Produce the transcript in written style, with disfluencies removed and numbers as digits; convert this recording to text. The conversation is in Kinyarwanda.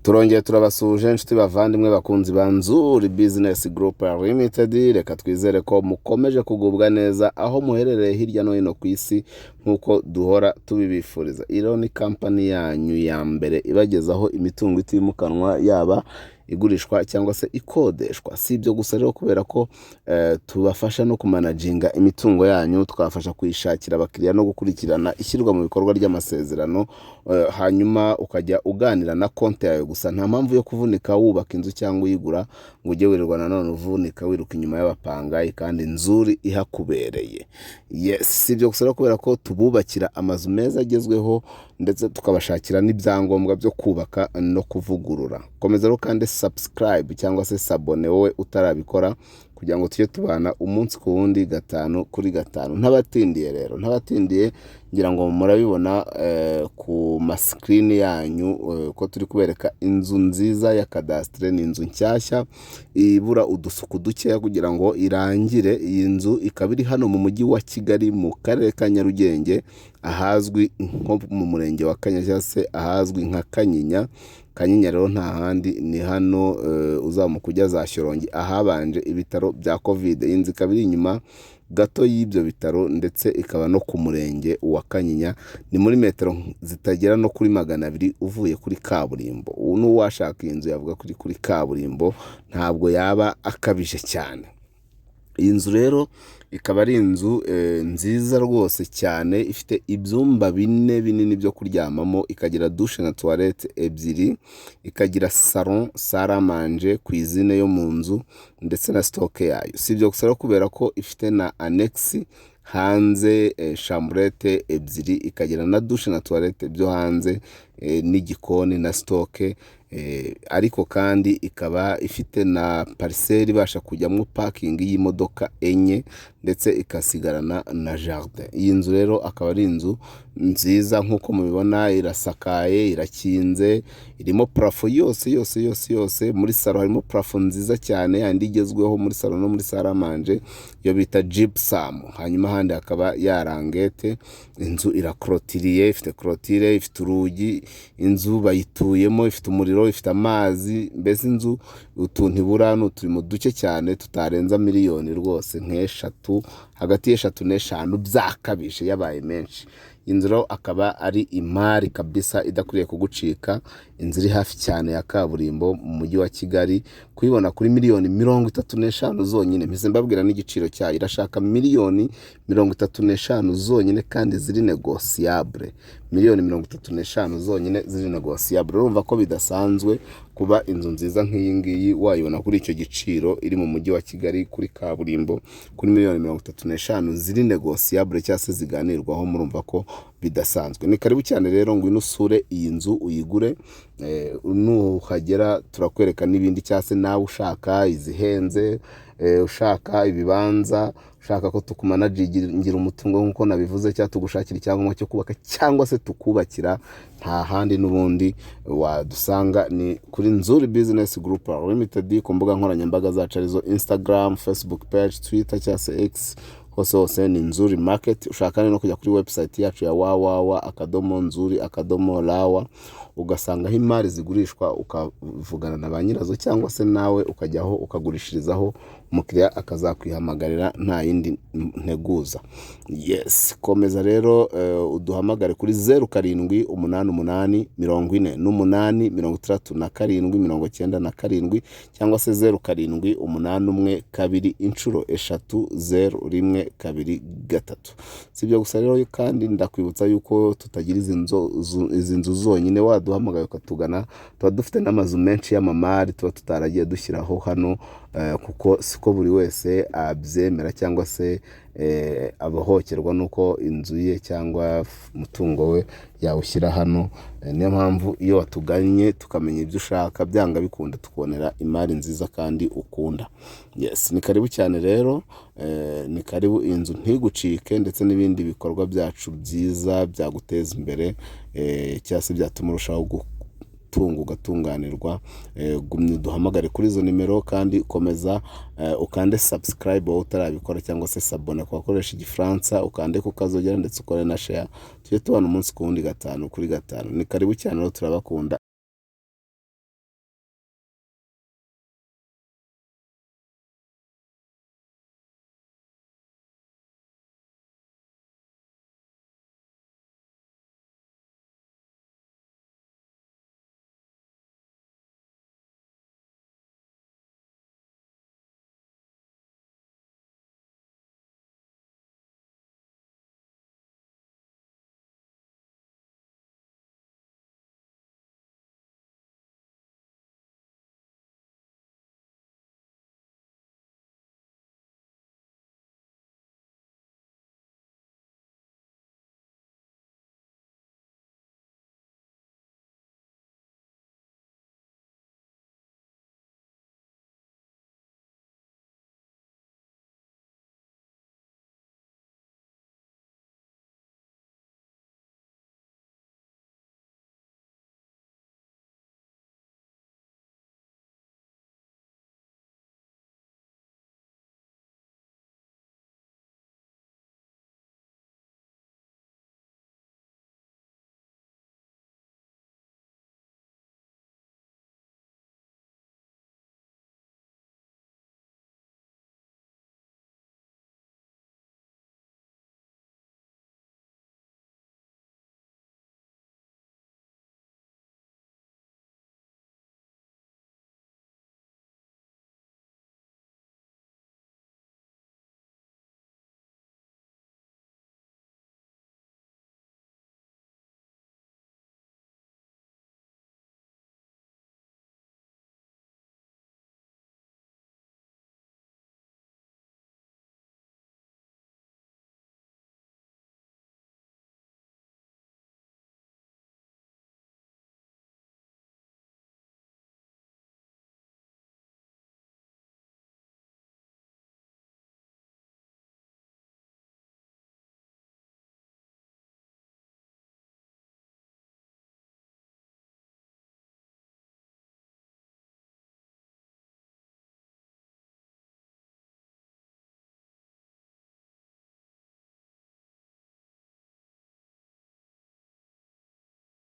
Turongeye turabasuje inshuti bavandimwe bakunzi ba Nzuri Business Group Limited. Reka twizere ko mukomeje kugubwa neza aho muherereye hirya no hino ku isi nk'uko duhora tubibifuriza. Iro ni kampani yanyu ya mbere ibagezaho imitungo itimukanwa, yaba igurishwa cyangwa se ikodeshwa. Si ibyo gusa rero, kubera ko tubafasha no kumanaginga imitungo yanyu, twafasha kuyishakira abakiriya no gukurikirana ishyirwa mu bikorwa ry'amasezerano, hanyuma ukajya uganira na konti yawe gusa. Nta mpamvu yo kuvunika wubaka inzu cyangwa uyigura ngo ujye wirirwa nanone uvunika wiruka inyuma y'abapangayi kandi Nzuri ihakubereye. Yes, si ibyo gusa rero, kubera ko tububakira amazu meza agezweho ndetse tukabashakira n'ibyangombwa byo kubaka no kuvugurura. Komeza rero kandi subscribe cyangwa se sabone wowe utarabikora, kugira ngo tujye tubana umunsi ku wundi, gatanu kuri gatanu. Ntabatindiye rero, ntabatindiye, ngira ngo murabibona ku maskrini yanyu ko turi kubereka inzu nziza ya kadastre. Ni inzu nshyashya ibura udusuku dukeya kugira ngo irangire. Iyi nzu ikaba iri hano mu mujyi wa Kigali mu karere ka Nyarugenge, ahazwi nko mu murenge wa Kanyinya cyangwa se ahazwi nka Kanyinya. Kanyinya rero nta handi, ni hano uzamuka ujya za Shyorongi ahabanje ibitaro bya Covid. Iyi nzu ikaba iri inyuma gato y'ibyo bitaro, ndetse ikaba no ku murenge wa Kanyinya. Ni muri metero zitagera no kuri 200 uvuye kuri kaburimbo. N'uwashaka iyi nzu yavuga kuri kaburimbo, ntabwo yaba akabije cyane. Iyi nzu rero ikaba ari inzu nziza rwose cyane, ifite ibyumba 4 binini byo kuryamamo, ikagira douche na toilette ebyiri, ikagira salon, salle à manger, cuisine yo mu nzu ndetse na stock yayo. Si ibyo gusa, kubera ko ifite na annex hanze, chambrette ebyiri, ikagira na douche na toilette byo hanze, n'igikoni na stock. Ariko kandi ikaba ifite na parcelle ibasha kujyamo parking y'imodoka 4 ndetse ikasigarana na jardin. Iyi nzu rero akaba ari inzu nziza nk'uko mubibona, irasakaye, irakinze, irimo plafond yose. Muri salon harimo plafond nziza cyane, yandi igezweho muri salon no muri salle à manger, yo bita gypsum. Hanyuma handi hakaba yarangete. Inzu irakrotiriye, ifite clôture, ifite urugi. Inzu bayituyemo, ifite umuriro, ifite amazi. Mbese inzu utuntu ibura n'uturimo duke cyane tutarenza miliyoni rwose nk'eshatu, hagati y'eshatu n'eshanu byakabije yabaye menshi. Inzu rero akaba ari imari kabisa idakwiriye kugucika. Inzu iri hafi cyane ya kaburimbo mu mujyi wa Kigali, kuyibona kuri miliyoni 35 zonyine. Mpise mbabwira n'igiciro cyayo, irashaka miliyoni 35 zonyine kandi ziri negociable. Miliyoni 35 zonyine ziri negociable. Urumva ko bidasanzwe kuba inzu nziza nk'iyi ngiyi wayibona kuri icyo giciro, iri mu mujyi wa Kigali kuri kaburimbo kuri miliyoni 35 ziri negociable cyangwa se ziganirwaho. Murumva ko bidasanzwe. Ni karibu cyane rero, ngwino usure iyi nzu uyigure. Nuhagera turakwereka n'ibindi, cyangwa se nawe ushaka izihenze, ushaka ibibanza, ushaka ko tukumanagingira umutungo nk'uko nabivuze, cyangwa tugushakira icyangombwa cyo kubaka cyangwa se tukubakira, nta handi n'ubundi wadusanga ni kuri Nzuri Business Group Limited. Ku mbuga nkoranyambaga zacu arizo Instagram, Facebook page, Twitter cyangwa se X, hose ni Nzuri Market. Ushaka no kujya kuri website yacu ya www.nzuri.rawa, ugasangaho imari zigurishwa, ukavugana na ba nyirazo, cyangwa se nawe ukajyaho ukagurishirizaho, umukiriya akazakwihamagarira nta yindi nteguza. Yes, komeza rero uduhamagare kuri 0748483797 cyangwa se 0788123013. Si ibyo gusa rero kandi ndakwibutsa yuko tutagira izi nzu zonyine. Waduhamagaye ukatugana, tuba dufite n'amazu menshi y'amamari tuba tutaragiye dushyiraho hano, kuko siko buri wese abyemera cyangwa se abahokerwa nuko inzu ye cyangwa umutungo we yawushyira hano. Niyo mpamvu iyo watuganye tukamenya ibyo ushaka, byanga bikunda tukubonera imari nziza kandi ukunda. Yes, ni karibu cyane rero, ni karibu. Inzu ntigucike, ndetse n'ibindi bikorwa byacu byiza byaguteza imbere, cyangwa se byatuma urushaho tunga ugatunganirwa. Gumye duhamagare kuri izo nimero, kandi komeza ukande subscribe wowe utarabikora, cyangwa se sabone ku bakoresha igifaransa, ukande kukazogera ndetse ukore na share. Tujye tubana umunsi ku wundi, gatanu kuri gatanu. Ni karibu cyane rero, turabakunda.